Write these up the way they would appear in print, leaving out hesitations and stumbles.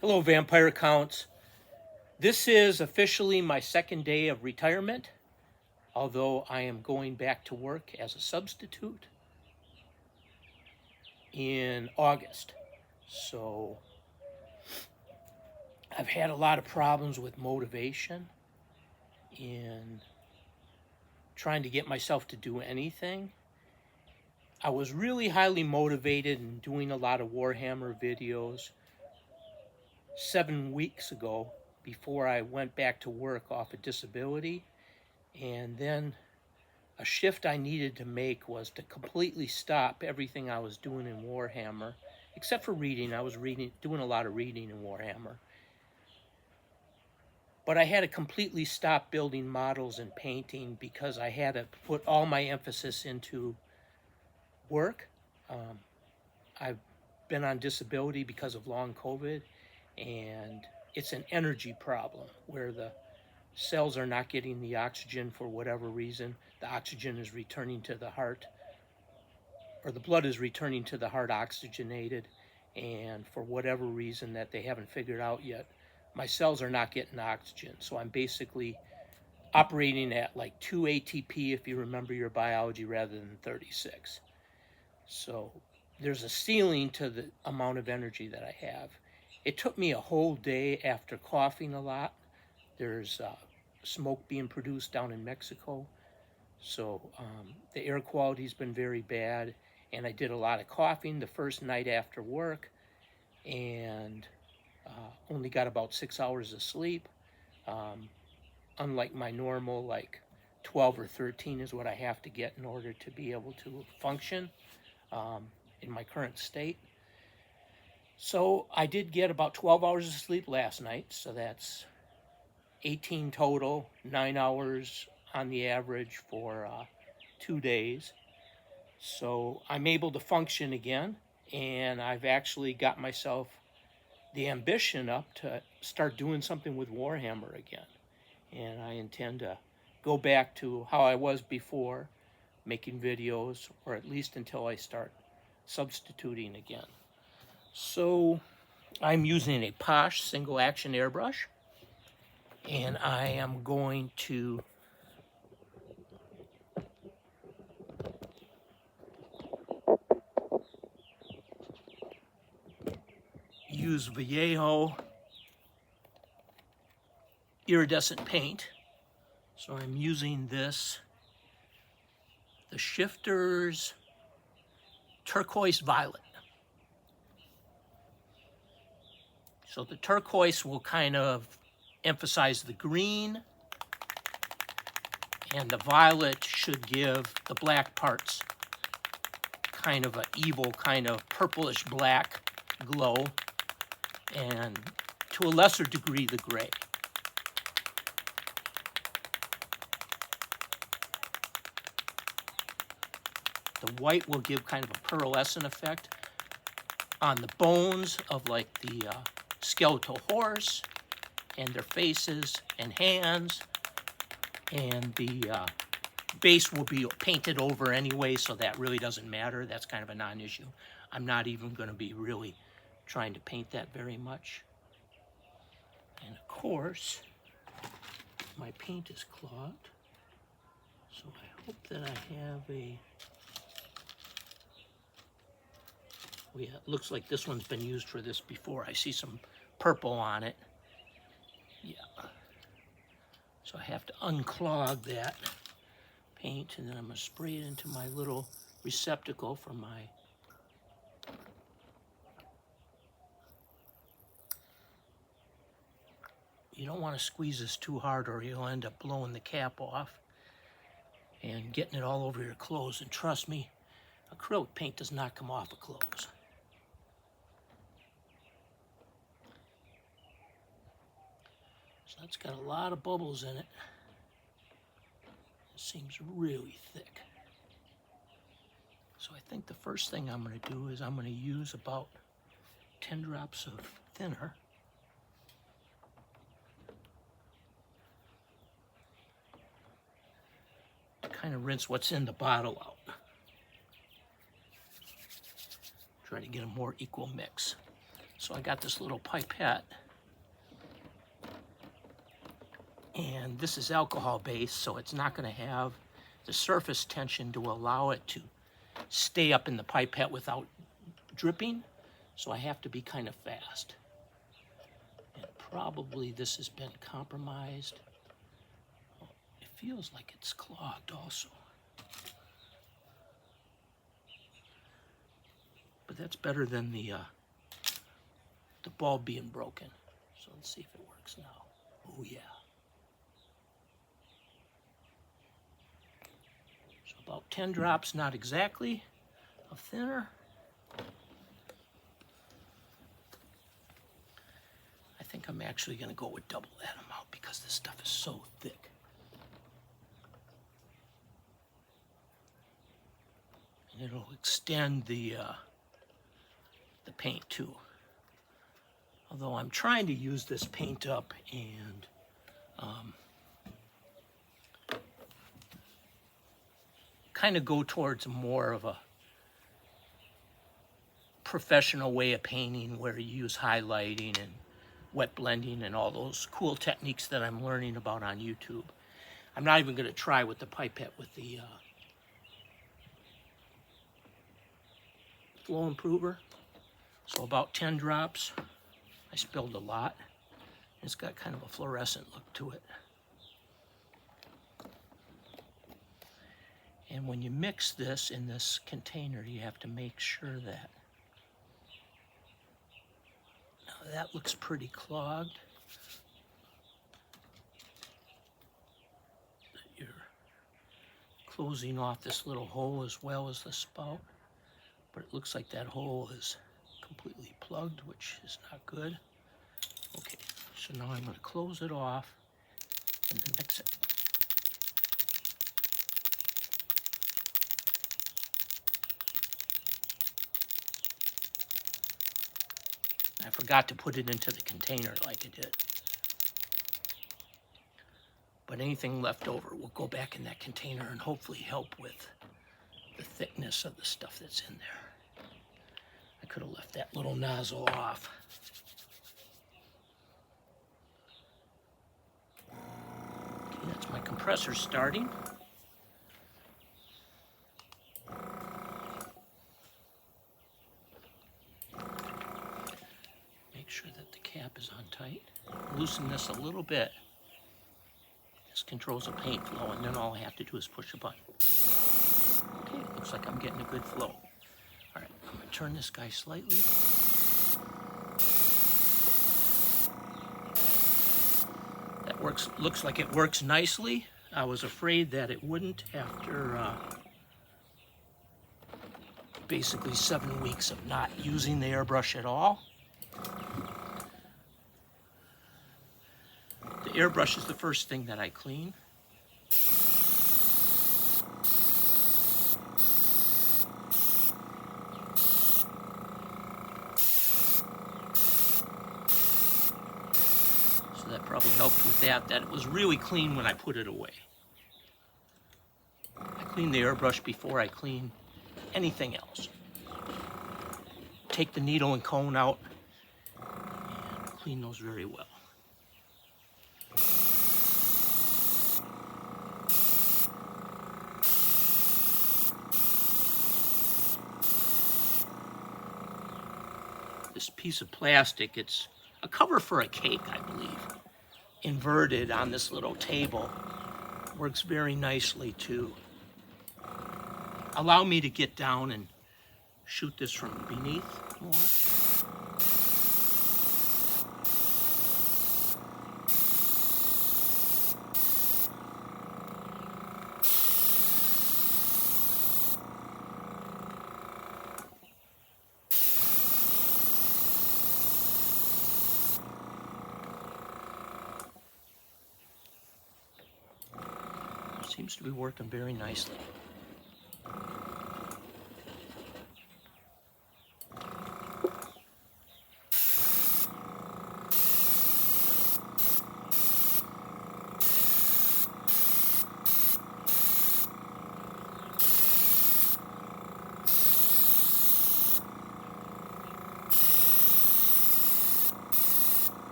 Hello, Vampire Counts. This is officially my second day of retirement, although I am going back to work as a substitute in August. So I've had a lot of problems with motivation in trying to get myself to do anything. I was really highly motivated in doing a lot of Warhammer videos 7 weeks ago before I went back to work off of disability. And then a shift I needed to make was to completely stop everything I was doing in Warhammer, except for reading. I was doing a lot of reading in Warhammer. But I had to completely stop building models and painting because I had to put all my emphasis into work. I've been on disability because of long COVID, and it's an energy problem where the cells are not getting the oxygen for whatever reason. The oxygen is returning to the heart, or the blood is returning to the heart oxygenated, and for whatever reason that they haven't figured out yet, my cells are not getting oxygen. So I'm basically operating at like 2 ATP, if you remember your biology, rather than 36. So there's a ceiling to the amount of energy that I have. It took me a whole day after coughing a lot. There's smoke being produced down in Mexico. So the air quality's been very bad. And I did a lot of coughing the first night after work and only got about 6 hours of sleep. Unlike my normal, like 12 or 13 is what I have to get in order to be able to function in my current state. So I did get about 12 hours of sleep last night, so that's 18 total, 9 hours on the average for 2 days. So I'm able to function again, and I've actually got myself the ambition up to start doing something with Warhammer again. And I intend to go back to how I was before, making videos, or at least until I start substituting again. So I'm using a Paasch single action airbrush, and I am going to use Vallejo iridescent paint. So I'm using this, the Shifters turquoise violet. So the turquoise will kind of emphasize the green, and the violet should give the black parts kind of an evil, kind of purplish black glow, and to a lesser degree the gray. The white will give kind of a pearlescent effect on the bones of like the skeletal horse and their faces and hands, and the base will be painted over anyway, so that really doesn't matter. That's kind of a non-issue. I'm not even going to be really trying to paint that very much. And of course, my paint is clogged, so I hope that I have a... Oh yeah, it looks like this one's been used for this before. I see some purple on it. Yeah. So I have to unclog that paint, and then I'm going to spray it into my little receptacle for my... You don't want to squeeze this too hard or you'll end up blowing the cap off and getting it all over your clothes. And trust me, acrylic paint does not come off of clothes. So that's got a lot of bubbles in it. It seems really thick. So I think the first thing I'm going to do is I'm going to use about 10 drops of thinner. To kind of rinse what's in the bottle out. Try to get a more equal mix. So I got this little pipette, and this is alcohol based, so it's not going to have the surface tension to allow it to stay up in the pipette without dripping, so I have to be kind of fast. And probably this has been compromised. It feels like it's clogged also. But that's better than the bulb being broken. So let's see if it works now. Oh yeah. So about 10 drops, not exactly, of thinner. I think I'm actually going to go with double that amount because this stuff is so thick. And it'll extend the paint too. Although I'm trying to use this paint up and kind of go towards more of a professional way of painting where you use highlighting and wet blending and all those cool techniques that I'm learning about on YouTube. I'm not even going to try with the pipette with the flow improver. So about 10 drops. I spilled a lot. It's got kind of a fluorescent look to it. And when you mix this in this container, you have to make sure that, now that looks pretty clogged. That you're closing off this little hole as well as the spout. But it looks like that hole is completely plugged, which is not good. Okay, so now I'm going to close it off and then mix it. I forgot to put it into the container like I did. But anything left over will go back in that container and hopefully help with the thickness of the stuff that's in there. I could have left that little nozzle off. Okay, that's my compressor starting. Make sure that the cap is on tight. Loosen this a little bit. This controls the paint flow, and then all I have to do is push a button. Okay, looks like I'm getting a good flow. All right, I'm gonna turn this guy slightly. That works. Looks like it works nicely. I was afraid that it wouldn't after basically 7 weeks of not using the airbrush at all. The airbrush is the first thing that I clean. So that probably helped with that it was really clean when I put it away. I clean the airbrush before I clean anything else. Take the needle and cone out and clean those very well. This piece of plastic, it's a cover for a cake, I believe, inverted on this little table. Works very nicely to allow me to get down and shoot this from beneath more. Seems to be working very nicely.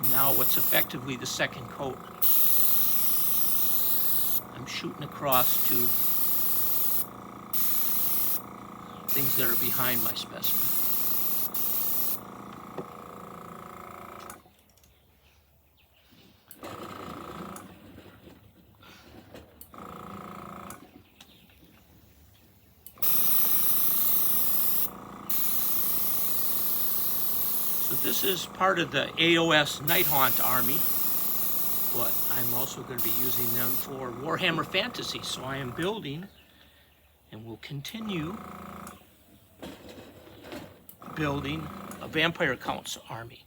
now what's effectively the second coat. I'm shooting across to things that are behind my specimen. So this is part of the AOS Nighthaunt army, but I'm also going to be using them for Warhammer Fantasy. So I am building and will continue building a Vampire Counts army.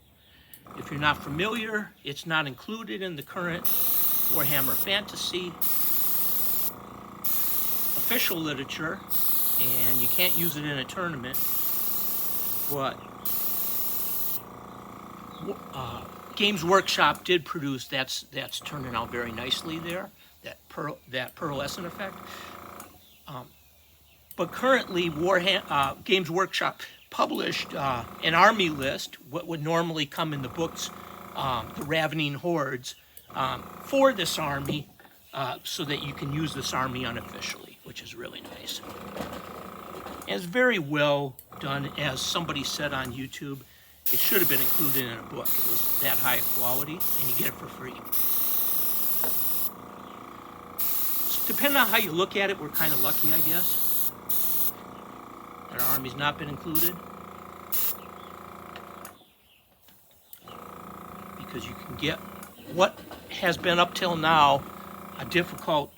If you're not familiar, it's not included in the current Warhammer Fantasy official literature, and you can't use it in a tournament, but Games Workshop did produce, that's turning out very nicely there, that pearlescent effect. But currently, Games Workshop published an army list, what would normally come in the books, the Ravening Hordes, for this army, so that you can use this army unofficially, which is really nice. And it's very well done, as somebody said on YouTube. It should have been included in a book. It was that high quality, and you get it for free. So depending on how you look at it, we're kind of lucky, I guess, that our army's not been included. Because you can get what has been up till now a difficult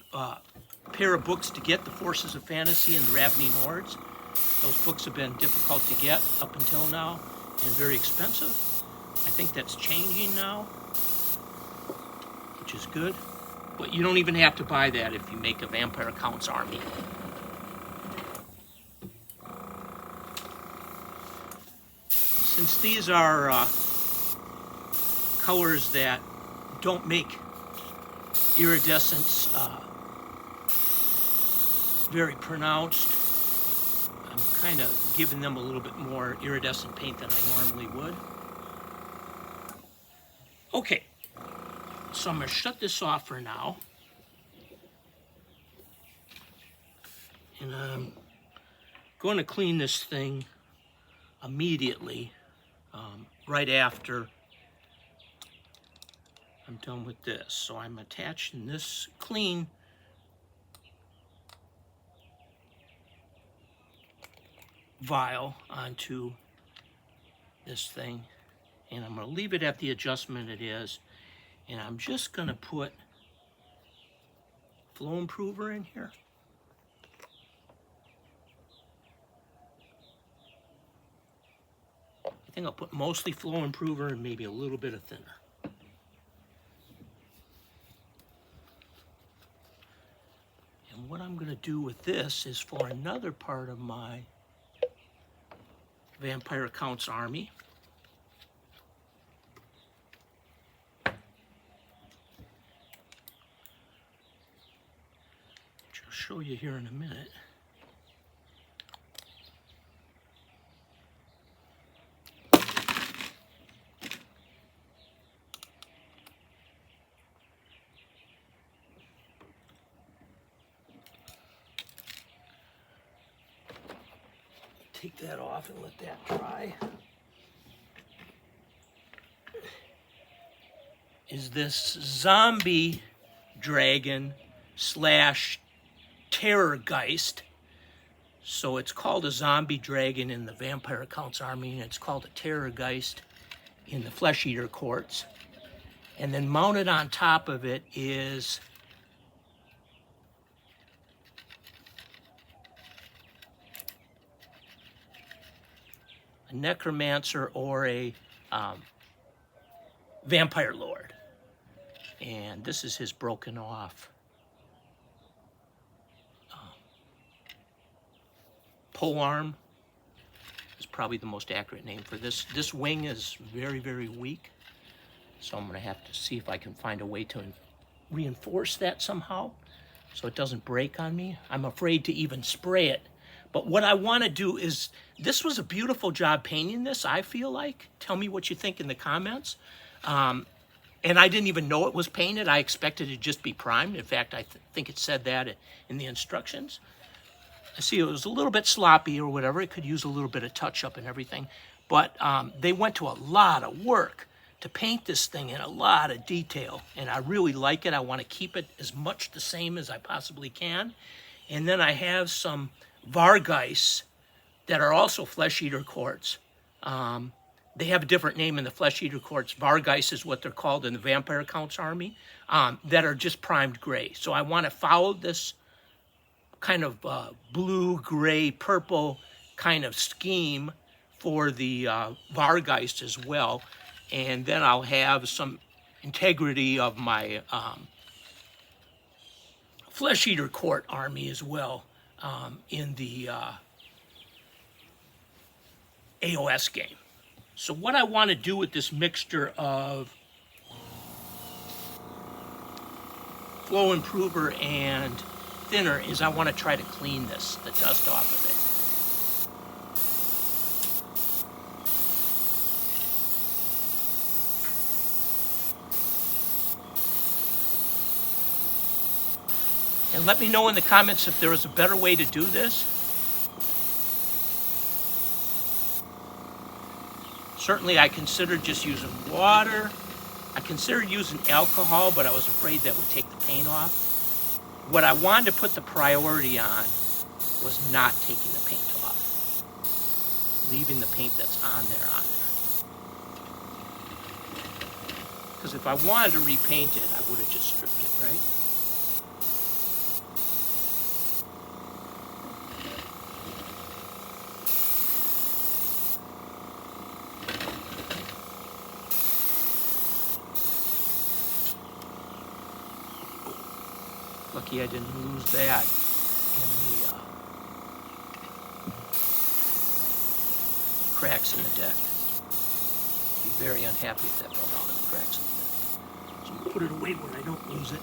pair of books to get, the Forces of Fantasy and the Ravening Hordes. Those books have been difficult to get up until now, and very expensive. I think that's changing now, which is good. But you don't even have to buy that if you make a Vampire Counts army. Since these are colors that don't make iridescence very pronounced, I'm kind of giving them a little bit more iridescent paint than I normally would. Okay, so I'm going to shut this off for now. And I'm going to clean this thing immediately, right after I'm done with this. So I'm attaching this clean vial onto this thing, and I'm going to leave it at the adjustment it is, and I'm just going to put flow improver in here. I think I'll put mostly flow improver and maybe a little bit of thinner. And what I'm going to do with this is for another part of my Vampire Counts army, which I'll show you here in a minute. Take that off and let that dry. Is this zombie dragon slash TerrorGheist. So it's called a zombie dragon in the Vampire Counts army, and it's called a TerrorGheist in the FleshEater courts. And then mounted on top of it is a Necromancer or a Vampire Lord. And this is his broken off polearm. Is probably the most accurate name for this. This wing is very, very weak. So I'm going to have to see if I can find a way to reinforce that somehow so it doesn't break on me. I'm afraid to even spray it. But what I want to do is, this was a beautiful job painting this, I feel like. Tell me what you think in the comments. And I didn't even know it was painted. I expected it to just be primed. In fact, I think it said that in the instructions. I see it was a little bit sloppy or whatever. It could use a little bit of touch-up and everything. But they went to a lot of work to paint this thing in a lot of detail. And I really like it. I want to keep it as much the same as I possibly can. And then I have some WarGheists that are also FleshEater quartz. They have a different name in the FleshEater quartz. WarGheist is what they're called in the Vampire Counts army, that are just primed gray. So I want to follow this kind of blue, gray, purple kind of scheme for the WarGheist as well. And then I'll have some integrity of my FleshEater Court army as well in the AOS game. So what I want to do with this mixture of flow improver and thinner is I want to try to clean the dust off of it. And let me know in the comments if there is a better way to do this. Certainly I considered just using water. I considered using alcohol, but I was afraid that would take the paint off. What I wanted to put the priority on was not taking the paint off. Leaving the paint that's on there. Because if I wanted to repaint it, I would have just stripped it, right? Lucky I didn't lose that in the cracks in the deck. Be very unhappy if that fell down in the cracks in the deck. So I'm going to put it away where I don't lose it.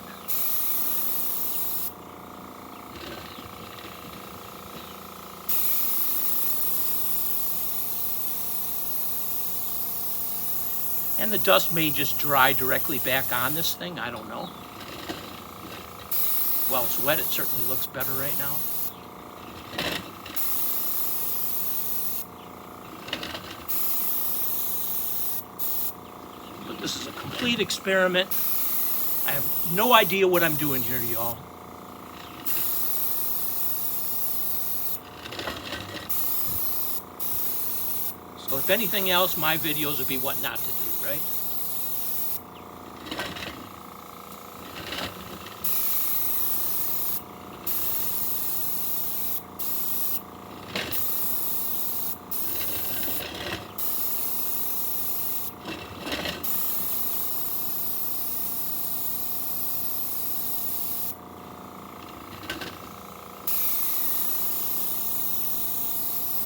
And the dust may just dry directly back on this thing, I don't know. While it's wet, it certainly looks better right now. But this is a complete experiment. I have no idea what I'm doing here, y'all. So if anything else, my videos would be what not to do, right?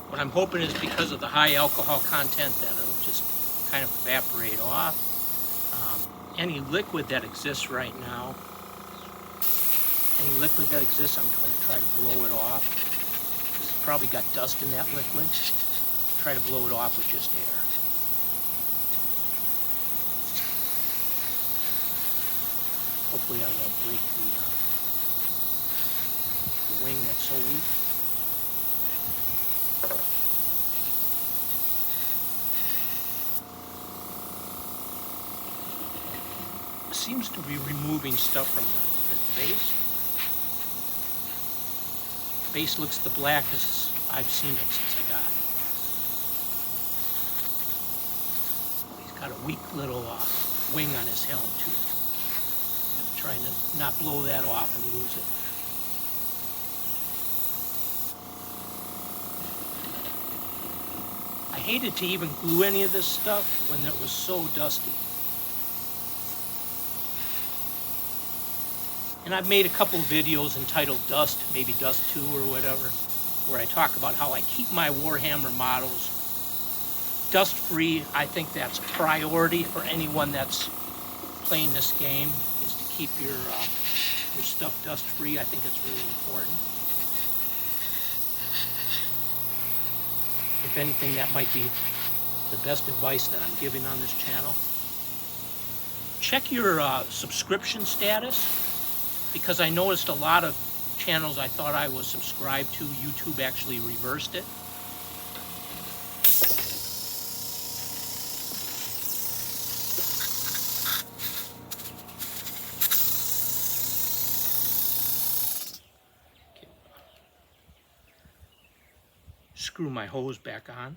What I'm hoping is because of the high alcohol content that it'll just kind of evaporate off. Any liquid that exists right now, I'm going to try to blow it off. It's probably got dust in that liquid. Try to blow it off with just air. Hopefully I won't break the wing that's so weak. Seems to be removing stuff from the base. The base looks the blackest I've seen it since I got it. He's got a weak little wing on his helm too. I'm trying to not blow that off and lose it. I hated to even glue any of this stuff when it was so dusty. And I've made a couple videos entitled Dust, maybe Dust 2 or whatever, where I talk about how I keep my WarHammer models dust-free. I think that's a priority for anyone that's playing this game, is to keep your stuff dust-free. I think that's really important. If anything, that might be the best advice that I'm giving on this channel. check your subscription status, because I noticed a lot of channels I thought I was subscribed to, YouTube actually reversed it. Screw my hose back on.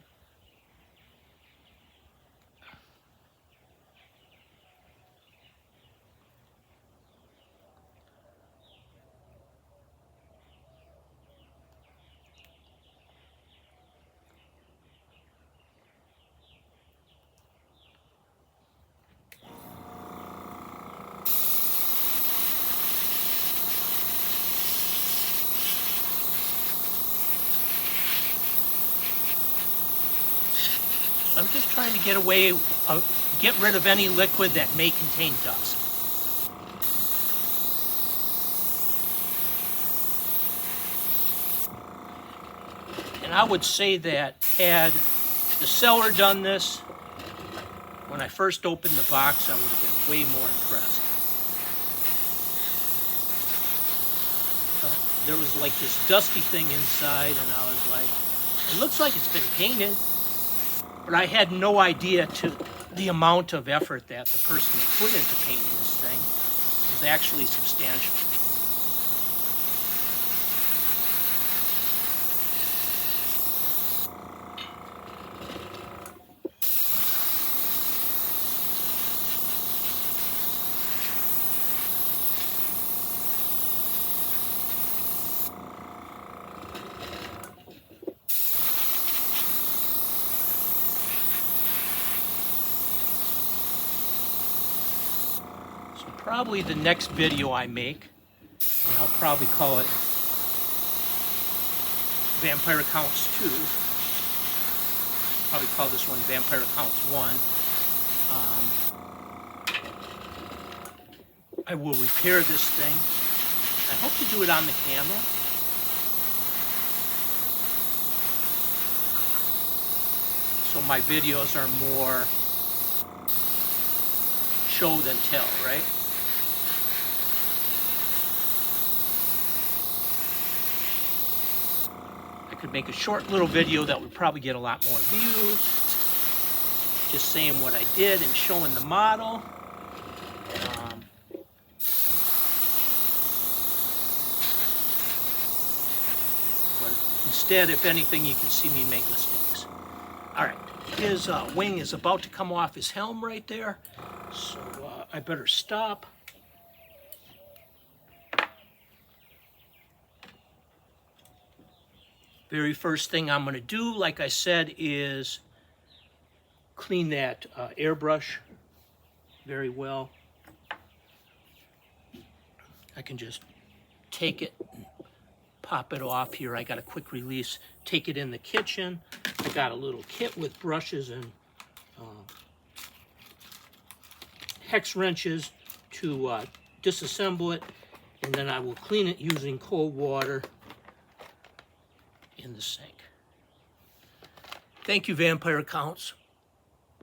I'm just trying to get rid of any liquid that may contain dust. And I would say that had the seller done this, when I first opened the box, I would have been way more impressed. But there was like this dusty thing inside, and I was like, it looks like it's been painted. But I had no idea to the amount of effort that the person had put into painting this thing was actually substantial. Probably the next video I make, and I'll probably call it Vampire Counts 2. Probably call this one Vampire Counts 1. I will repair this thing. I hope to do it on the camera. So my videos are more show than tell, right? I could make a short little video that would probably get a lot more views, just saying what I did and showing the model. But instead, if anything, you can see me make mistakes. All right, his wing is about to come off his helm right there, so I better stop. Very first thing I'm going to do, like I said, is clean that airbrush very well. I can just take it, pop it off here. I got a quick release. Take it in the kitchen. I got a little kit with brushes and hex wrenches to disassemble it, and then I will clean it using cold water in the sink. Thank you, Vampire Counts.